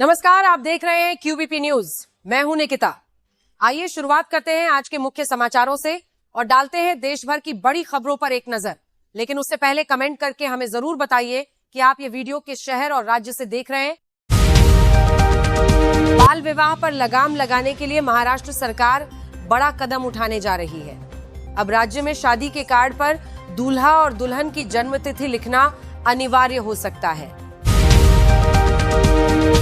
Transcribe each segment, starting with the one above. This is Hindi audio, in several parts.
नमस्कार, आप देख रहे हैं क्यूबीपी न्यूज। मैं हूं निकिता। आइए शुरुआत करते हैं आज के मुख्य समाचारों से और डालते हैं देश भर की बड़ी खबरों पर एक नजर। लेकिन उससे पहले कमेंट करके हमें जरूर बताइए कि आप ये वीडियो किस शहर और राज्य से देख रहे हैं। बाल विवाह पर लगाम लगाने के लिए महाराष्ट्र सरकार बड़ा कदम उठाने जा रही है। अब राज्य में शादी के कार्ड पर दूल्हा और दुल्हन की जन्मतिथि लिखना अनिवार्य हो सकता है।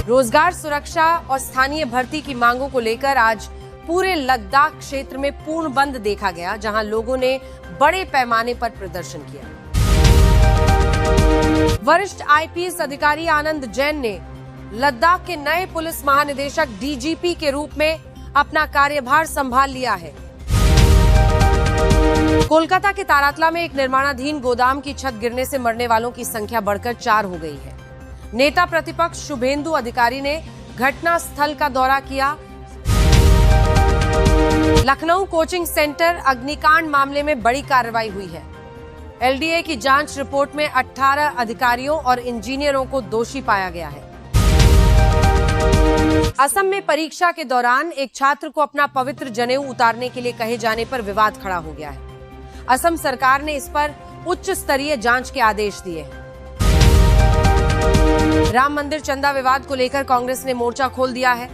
रोजगार सुरक्षा और स्थानीय भर्ती की मांगों को लेकर आज पूरे लद्दाख क्षेत्र में पूर्ण बंद देखा गया, जहां लोगों ने बड़े पैमाने पर प्रदर्शन किया। वरिष्ठ आईपीएस अधिकारी आनंद जैन ने लद्दाख के नए पुलिस महानिदेशक डीजीपी के रूप में अपना कार्यभार संभाल लिया है। कोलकाता के तारातला में एक निर्माणाधीन गोदाम की छत गिरने से मरने वालों की संख्या बढ़कर 4 हो गई है। नेता प्रतिपक्ष शुभेंदु अधिकारी ने घटना स्थल का दौरा किया। लखनऊ कोचिंग सेंटर अग्निकांड मामले में बड़ी कार्रवाई हुई है। एलडीए की जांच रिपोर्ट में 18 अधिकारियों और इंजीनियरों को दोषी पाया गया है। असम में परीक्षा के दौरान एक छात्र को अपना पवित्र जनेऊ उतारने के लिए कहे जाने पर विवाद खड़ा हो गया है। असम सरकार ने इस पर उच्च स्तरीय जांच के आदेश दिए हैं। राम मंदिर चंदा विवाद को लेकर कांग्रेस ने मोर्चा खोल दिया है।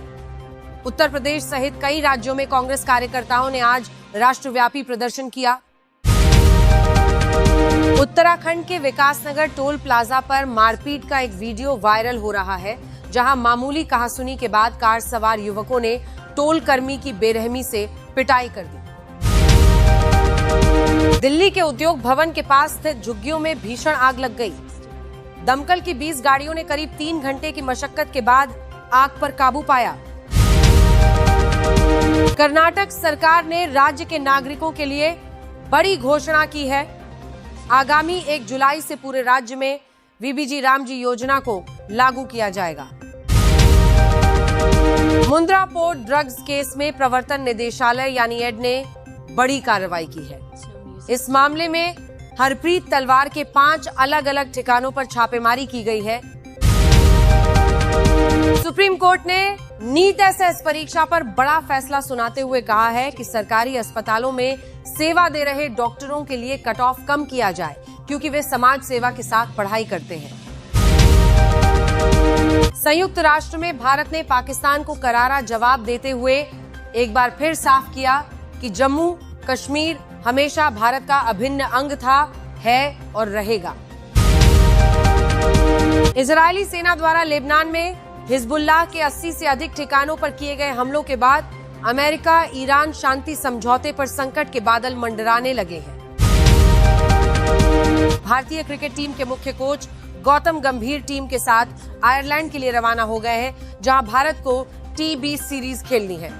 उत्तर प्रदेश सहित कई राज्यों में कांग्रेस कार्यकर्ताओं ने आज राष्ट्रव्यापी प्रदर्शन किया। उत्तराखंड के विकासनगर टोल प्लाजा पर मारपीट का एक वीडियो वायरल हो रहा है, जहां मामूली कहासुनी के बाद कार सवार युवकों ने टोल कर्मी की बेरहमी से पिटाई कर दी। दिल्ली के उद्योग भवन के पास स्थित झुग्गियों में भीषण आग लग गई। दमकल की 20 गाड़ियों ने करीब 3 घंटे की मशक्कत के बाद आग पर काबू पाया। कर्नाटक सरकार ने राज्य के नागरिकों के लिए बड़ी घोषणा की है। आगामी 1 जुलाई से पूरे राज्य में वीबीजी रामजी योजना को लागू किया जाएगा। मुंद्रा पोर्ट ड्रग्स केस में प्रवर्तन निदेशालय यानी एड ने बड़ी कार्रवाई की है। इस मामले में हरप्रीत तलवार के 5 अलग अलग ठिकानों पर छापेमारी की गई है। सुप्रीम कोर्ट ने नीट एसएस परीक्षा पर बड़ा फैसला सुनाते हुए कहा है कि सरकारी अस्पतालों में सेवा दे रहे डॉक्टरों के लिए कट ऑफ कम किया जाए, क्योंकि वे समाज सेवा के साथ पढ़ाई करते हैं। संयुक्त राष्ट्र में भारत ने पाकिस्तान को करारा जवाब देते हुए एक बार फिर साफ किया कि जम्मू कश्मीर हमेशा भारत का अभिन्न अंग था, है और रहेगा। इजरायली सेना द्वारा लेबनान में हिजबुल्लाह के 80 से अधिक ठिकानों पर किए गए हमलों के बाद अमेरिका ईरान शांति समझौते पर संकट के बादल मंडराने लगे हैं। भारतीय क्रिकेट टीम के मुख्य कोच गौतम गंभीर टीम के साथ आयरलैंड के लिए रवाना हो गए हैं, जहां भारत को टी20 सीरीज खेलनी है।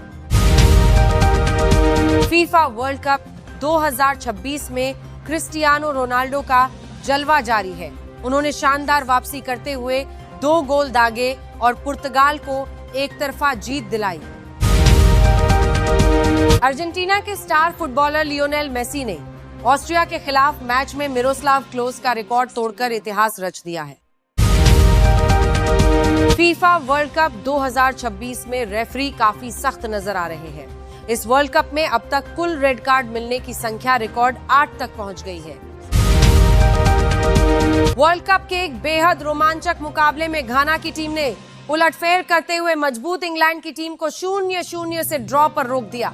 फीफा वर्ल्ड कप 2026 में क्रिस्टियानो रोनाल्डो का जलवा जारी है। उन्होंने शानदार वापसी करते हुए 2 गोल दागे और पुर्तगाल को एक तरफा जीत दिलाई। अर्जेंटीना के स्टार फुटबॉलर लियोनेल मेसी ने ऑस्ट्रिया के खिलाफ मैच में मिरोस्लाव क्लोज का रिकॉर्ड तोड़कर इतिहास रच दिया है। फीफा वर्ल्ड कप 2026 में रेफरी काफी सख्त नजर आ रहे हैं। इस वर्ल्ड कप में अब तक कुल रेड कार्ड मिलने की संख्या रिकॉर्ड 8 तक पहुंच गई है। वर्ल्ड कप के एक बेहद रोमांचक मुकाबले में घाना की टीम ने उलटफेर करते हुए मजबूत इंग्लैंड की टीम को 0-0 से ड्रॉ पर रोक दिया।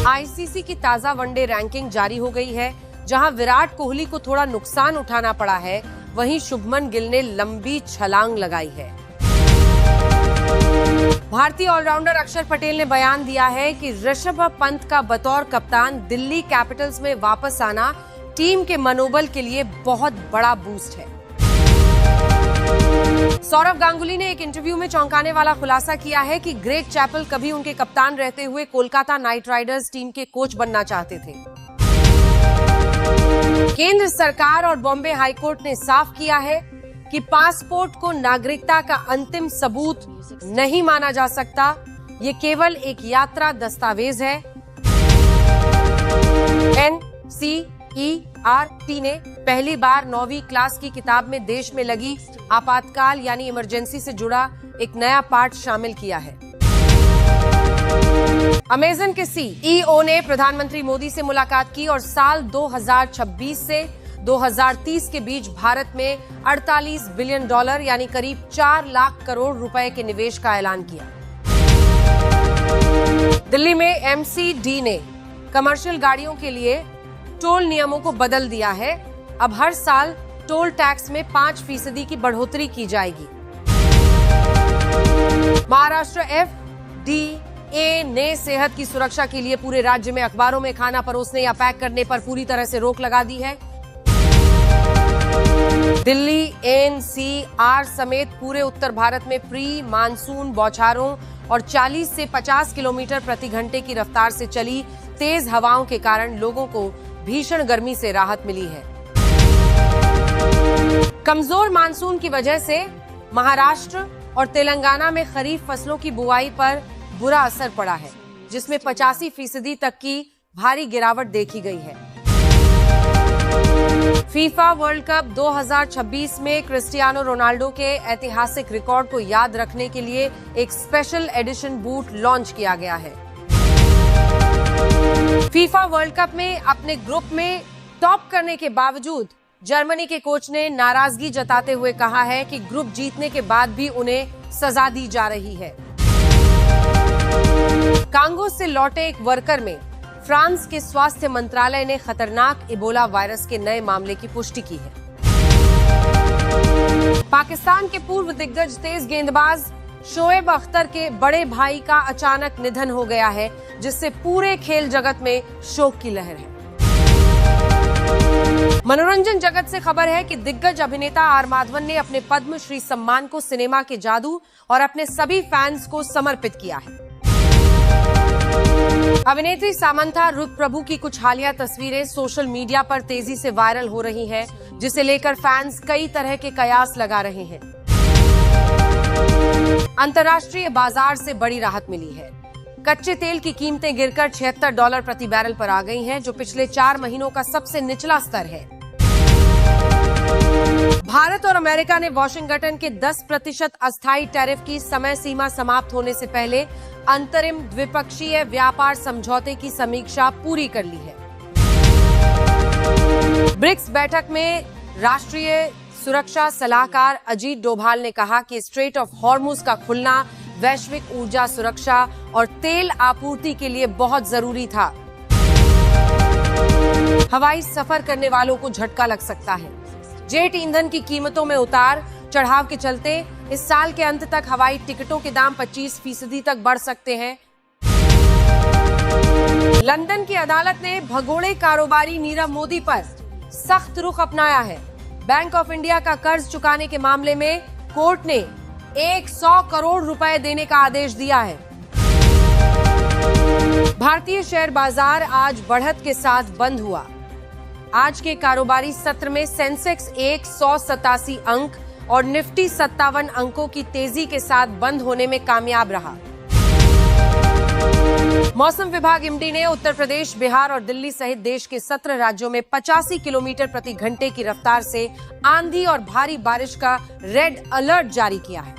आईसीसी की ताजा वनडे रैंकिंग जारी हो गई है, जहां विराट कोहली को थोड़ा नुकसान उठाना पड़ा है, वहीं शुभमन गिल ने लंबी छलांग लगाई है। भारतीय ऑलराउंडर अक्षर पटेल ने बयान दिया है कि ऋषभ पंत का बतौर कप्तान दिल्ली कैपिटल्स में वापस आना टीम के मनोबल के लिए बहुत बड़ा बूस्ट है। सौरव गांगुली ने एक इंटरव्यू में चौंकाने वाला खुलासा किया है कि ग्रेग चैपल कभी उनके कप्तान रहते हुए कोलकाता नाइट राइडर्स टीम के कोच बनना चाहते थे। केंद्र सरकार और बॉम्बे हाईकोर्ट ने साफ किया है कि पासपोर्ट को नागरिकता का अंतिम सबूत नहीं माना जा सकता। ये केवल एक यात्रा दस्तावेज है। NCERT ने पहली बार 9वीं क्लास की किताब में देश में लगी आपातकाल यानी इमरजेंसी से जुड़ा एक नया पाठ शामिल किया है। अमेजन के CEO ने प्रधानमंत्री मोदी से मुलाकात की और साल 2026 से 2030 के बीच भारत में $48 बिलियन यानी करीब 4 लाख करोड़ रुपए के निवेश का ऐलान किया। दिल्ली में MCD ने कमर्शियल गाड़ियों के लिए टोल नियमों को बदल दिया है। अब हर साल टोल टैक्स में 5% की बढ़ोतरी की जाएगी। महाराष्ट्र FDA ने सेहत की सुरक्षा के लिए पूरे राज्य में अखबारों में खाना परोसने या पैक करने पर पूरी तरह से रोक लगा दी है। दिल्ली NCR समेत पूरे उत्तर भारत में प्री मानसून बौछारों और 40 से 50 किलोमीटर प्रति घंटे की रफ्तार से चली तेज हवाओं के कारण लोगों को भीषण गर्मी से राहत मिली है। कमजोर मानसून की वजह से महाराष्ट्र और तेलंगाना में खरीफ फसलों की बुआई पर बुरा असर पड़ा है, जिसमें 85% तक की भारी गिरावट देखी गई है। फीफा वर्ल्ड कप 2026 में क्रिस्टियानो रोनाल्डो के ऐतिहासिक रिकॉर्ड को याद रखने के लिए एक स्पेशल एडिशन बूट लॉन्च किया गया है। फीफा वर्ल्ड कप में अपने ग्रुप में टॉप करने के बावजूद जर्मनी के कोच ने नाराजगी जताते हुए कहा है कि ग्रुप जीतने के बाद भी उन्हें सजा दी जा रही है। कांगो से लौटे एक वर्कर में फ्रांस के स्वास्थ्य मंत्रालय ने खतरनाक इबोला वायरस के नए मामले की पुष्टि की है। पाकिस्तान के पूर्व दिग्गज तेज गेंदबाज शोएब अख्तर के बड़े भाई का अचानक निधन हो गया है, जिससे पूरे खेल जगत में शोक की लहर है। मनोरंजन जगत से खबर है कि दिग्गज अभिनेता आर माधवन ने अपने पद्मश्री सम्मान को सिनेमा के जादू और अपने सभी फैंस को समर्पित किया है। अभिनेत्री सामंथा रुत प्रभु की कुछ हालिया तस्वीरें सोशल मीडिया पर तेजी से वायरल हो रही हैं, जिसे लेकर फैंस कई तरह के कयास लगा रहे हैं। अंतर्राष्ट्रीय बाजार से बड़ी राहत मिली है। कच्चे तेल की कीमतें गिरकर $76 प्रति बैरल पर आ गई हैं, जो पिछले 4 महीनों का सबसे निचला स्तर है। भारत और अमेरिका ने वॉशिंगटन के 10% अस्थायी टैरिफ की समय सीमा समाप्त होने से पहले अंतरिम द्विपक्षीय व्यापार समझौते की समीक्षा पूरी कर ली है। ब्रिक्स बैठक में राष्ट्रीय सुरक्षा सलाहकार अजीत डोभाल ने कहा कि स्ट्रेट ऑफ हॉर्मुज का खुलना वैश्विक ऊर्जा सुरक्षा और तेल आपूर्ति के लिए बहुत जरूरी था। हवाई सफर करने वालों को झटका लग सकता है। जेट ईंधन की कीमतों में उतार चढ़ाव के चलते इस साल के अंत तक हवाई टिकटों के दाम 25% तक बढ़ सकते हैं। लंदन की अदालत ने भगोड़े कारोबारी नीरव मोदी पर सख्त रुख अपनाया है। बैंक ऑफ इंडिया का कर्ज चुकाने के मामले में कोर्ट ने 100 करोड़ रुपए देने का आदेश दिया है। भारतीय शेयर बाजार आज बढ़त के साथ बंद हुआ। आज के कारोबारी सत्र में सेंसेक्स 187 अंक और निफ्टी 57 अंकों की तेजी के साथ बंद होने में कामयाब रहा। मौसम विभाग MD ने उत्तर प्रदेश, बिहार और दिल्ली सहित देश के 17 राज्यों में 85 किलोमीटर प्रति घंटे की रफ्तार से आंधी और भारी बारिश का रेड अलर्ट जारी किया है।